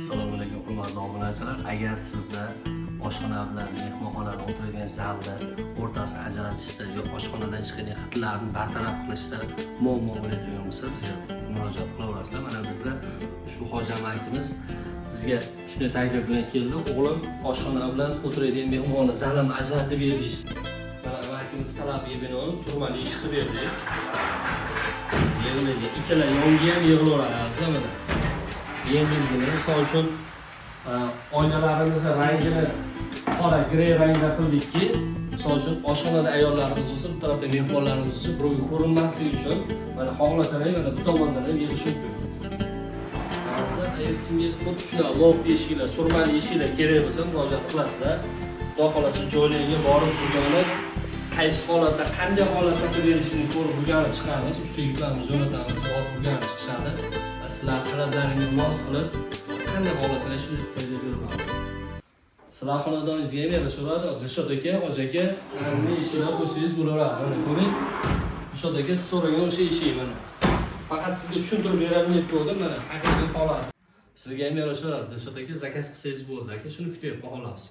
Assalomu alaykum hurmatli obunachilar. Agar sizda oshxona bilan mehmonxonada o'tiradigan zalda o'rtasini ajratishda yoki oshxonadan chiqadigan hidlarni bartaraf qilishda muammo bo'ladigan bo'lsa, bizga murojaat qilaverasizlar. Mana bizda ushbu hoji amakimiz bizga shunday taklif bilan keldi. O'g'lim oshxona bilan o'tiradigan mehmonxona zalini ajratib berdik. Mana amakimiz salabiga binoan surmali ish qilib berdik. Yig'iladi. Ikkala yonga ham yig'ilaveradi mana. Yengilgina, misol uchun oynalarimizni rangini qora grey rangda qildikki, misol uchun oshxonada ayollarimiz bo'lsa, bu tarafda mehmonlarimiz bo'lsa, birovga ko'rinmasligi uchun mana xohlasalar mana bu tomondan ham yig'ish mumkin. Ba'zida agar kimga xuddi shunaqa loft eshiklar, surmali eshiklar kerak bo'lsa, murojaat qilasizlar. Xudo xolasa joylarga borib turganlar qaysi holatda, qanday holatda qilib berishini ko'rib o'rganib chiqamiz, ustiga yuklarimizni jo'natamiz, borib o'rganib chiqishadi. Sizlar talablaringizga mos qilib, qanday xohlasalar shu joyda beramiz. Sizlar xonadoningizga ham yarashaveradi. Dilshod aka, Hoji aka, qanday ishlar qo'ysangiz bo'laveradi. Mana ko'ring. Dilshod aka siz so'ragan o'sha eshik mana. Faqat sizga tushuntirib beraman deb qo'ydim mana. Haqiqiy holat. Sizga ham yarashaveradi. Dilshod aka, zakaz qilsangiz bo'ldi aka. Shuni kutyapman xolos.